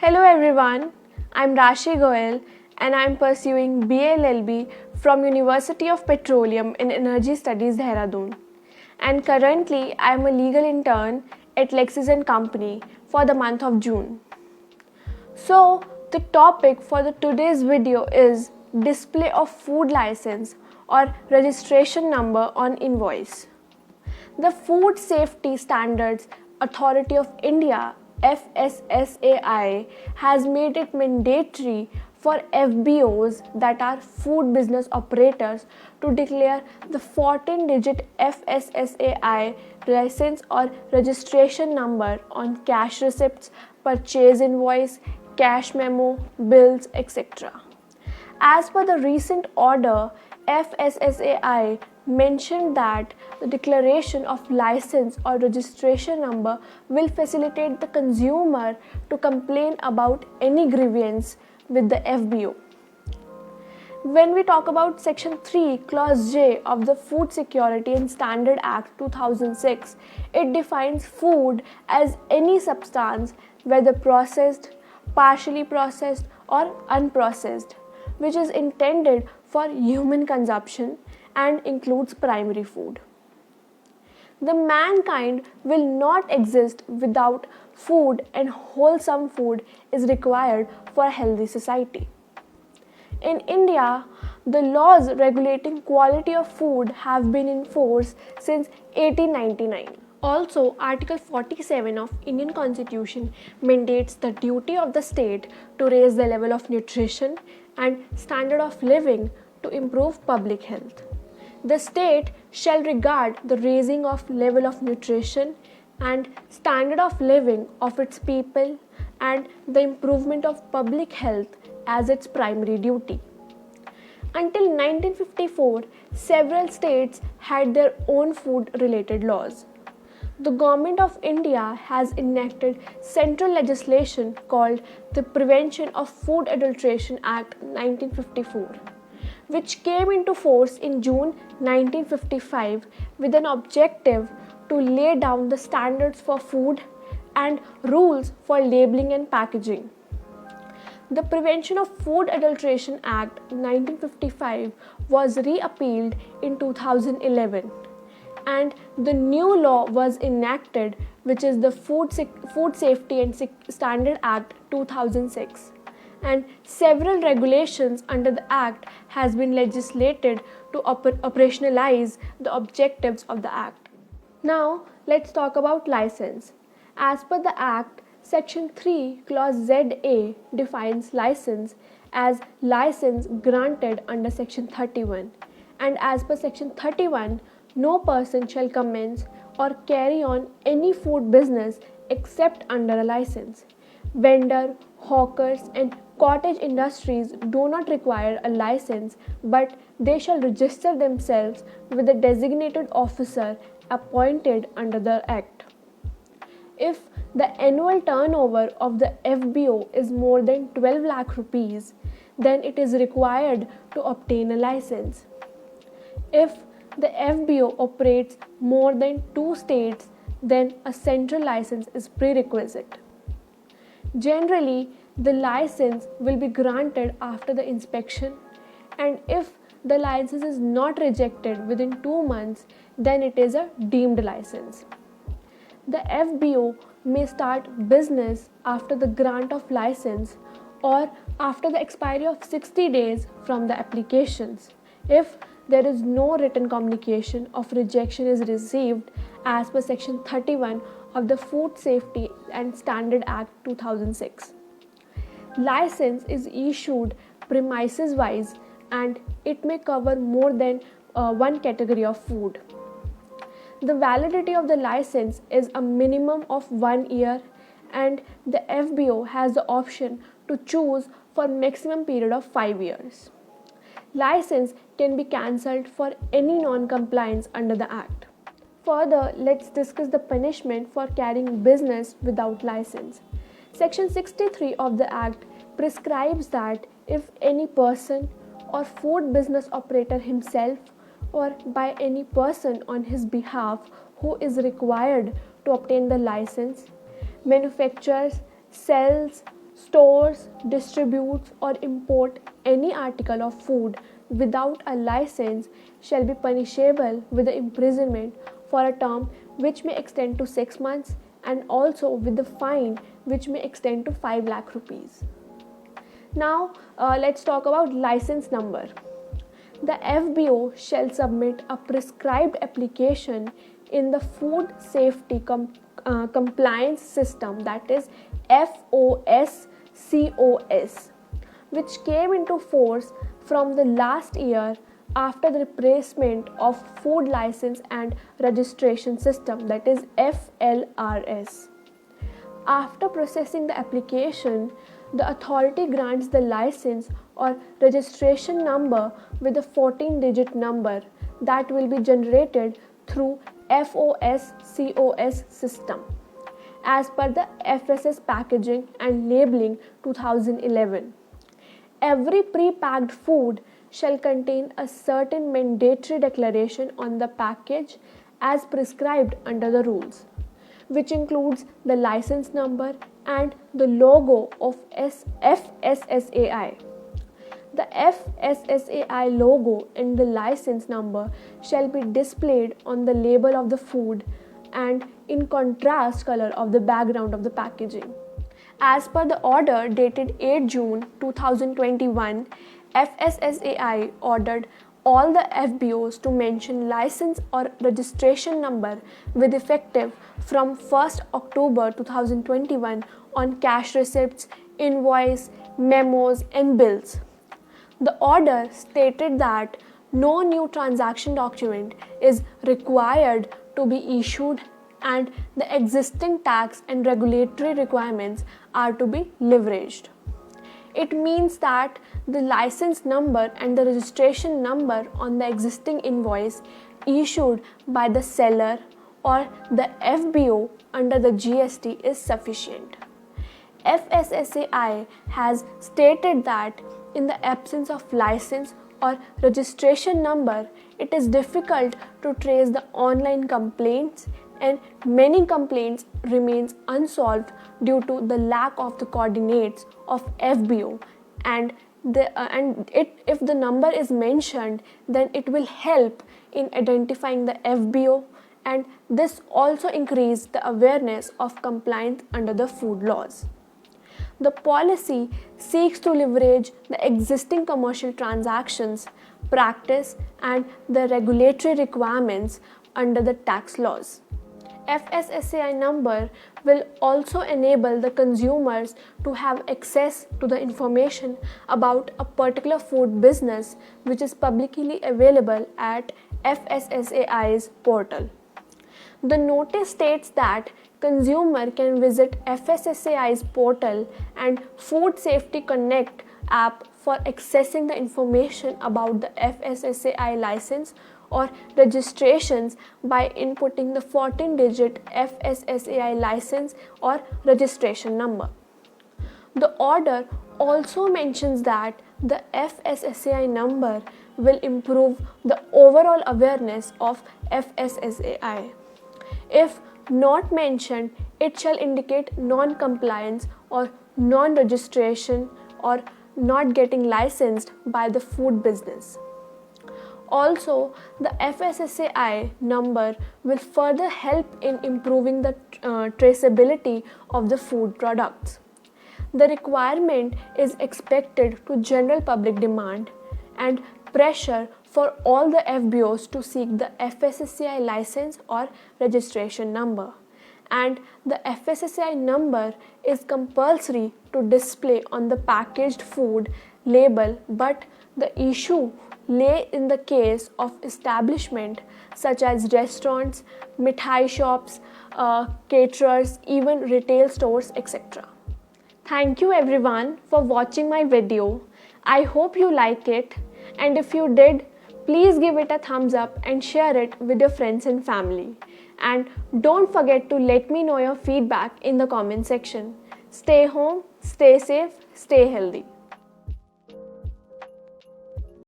Hello everyone, I'm Rashi Goel and I'm pursuing BA-LLB from University of Petroleum and Energy Studies, Dehradun. And currently I'm a legal intern at LEXIS and Company for the month of June. So the topic for today's video is display of food license or registration number on invoice. The Food Safety Standards Authority of India FSSAI has made it mandatory for FBOs that are food business operators to declare the 14-digit FSSAI license or registration number on cash receipts, purchase invoice, cash memo, bills, etc. As per the recent order, FSSAI mentioned that the declaration of license or registration number will facilitate the consumer to complain about any grievance with the FBO. When we talk about Section 3, Clause J of the Food Security and Standard Act 2006, it defines food as any substance, whether processed, partially processed, or unprocessed, which is intended for human consumption and includes primary food. The mankind will not exist without food, and wholesome food is required for a healthy society. In India, the laws regulating quality of food have been in force since 1899. Also, Article 47 of Indian Constitution mandates the duty of the state to raise the level of nutrition and standard of living to improve public health. The state shall regard the raising of level of nutrition and standard of living of its people and the improvement of public health as its primary duty. Until 1954, several states had their own food-related laws. The Government of India has enacted central legislation called the Prevention of Food Adulteration Act 1954, which came into force in June 1955 with an objective to lay down the standards for food and rules for labeling and packaging. The Prevention of Food Adulteration Act 1955 was reappealed in 2011. And the new law was enacted, which is the Food Safety and Standard Act 2006. And several regulations under the Act has been legislated to operationalize the objectives of the Act. Now, let's talk about license. As per the Act, Section 3, Clause ZA defines license as license granted under Section 31. And as per Section 31, no person shall commence or carry on any food business except under a license. Vendor, hawkers, and cottage industries do not require a license, but they shall register themselves with a designated officer appointed under the Act. If the annual turnover of the FBO is more than 12 lakh rupees, then it is required to obtain a license. If the FBO operates more than 2 states, then a central license is prerequisite. Generally, the license will be granted after the inspection, and if the license is not rejected within 2 months, then it is a deemed license. The FBO may start business after the grant of license or after the expiry of 60 days from the applications, if there is no written communication of rejection is received as per Section 31 of the Food Safety and Standard Act 2006. License is issued premises-wise and it may cover more than one category of food. The validity of the license is a minimum of 1 year, and the FBO has the option to choose for maximum period of 5 years. License can be cancelled for any non-compliance under the Act. Further, let's discuss the punishment for carrying business without license. Section 63 of the Act prescribes that if any person or food business operator himself or by any person on his behalf who is required to obtain the license manufactures, sells, stores, distributes, or import any article of food without a license shall be punishable with the imprisonment for a term which may extend to 6 months and also with the fine which may extend to 5 lakh rupees. Now let's talk about license number. The FBO shall submit a prescribed application in the Food Safety Compliance System, that is FOS COS, which came into force from the last year after the replacement of Food License and Registration System, that is FLRS. After processing the application, the authority grants the license or registration number with a 14-digit number that will be generated through FOS COS system as per the FSS Packaging and Labeling 2011. Every pre-packed food shall contain a certain mandatory declaration on the package as prescribed under the rules, which includes the license number and the logo of FSSAI. The FSSAI logo and the license number shall be displayed on the label of the food and in contrast color of the background of the packaging. As per the order dated 8 June 2021, FSSAI ordered all the FBOs to mention license or registration number with effective from 1st October 2021 on cash receipts, invoice, memos and bills. The order stated that no new transaction document is required to be issued and the existing tax and regulatory requirements are to be leveraged. It means that the license number and the registration number on the existing invoice issued by the seller or the FBO under the GST is sufficient. FSSAI has stated that in the absence of license or registration number, it is difficult to trace the online complaints and many complaints remains unsolved due to the lack of the coordinates of FBO and if the number is mentioned, then it will help in identifying the FBO, and this also increase the awareness of compliance under the food laws. The policy seeks to leverage the existing commercial transactions, practice and the regulatory requirements under the tax laws. FSSAI number will also enable the consumers to have access to the information about a particular food business which is publicly available at FSSAI's portal. The notice states that consumer can visit FSSAI's portal and Food Safety Connect app for accessing the information about the FSSAI license or registrations by inputting the 14-digit FSSAI license or registration number. The order also mentions that the FSSAI number will improve the overall awareness of FSSAI. If not mentioned, it shall indicate non-compliance or non-registration or not getting licensed by the food business. Also, the FSSAI number will further help in improving the traceability of the food products. The requirement is expected to general public demand and pressure for all the FBOs to seek the FSSAI license or registration number. And the FSSAI number is compulsory to display on the packaged food label, but the issue lay in the case of establishment such as restaurants, mithai shops, caterers, even retail stores, etc. Thank you everyone for watching my video. I hope you like it, and if you did, please give it a thumbs up and share it with your friends and family. And don't forget to let me know your feedback in the comment section. Stay home, stay safe, stay healthy.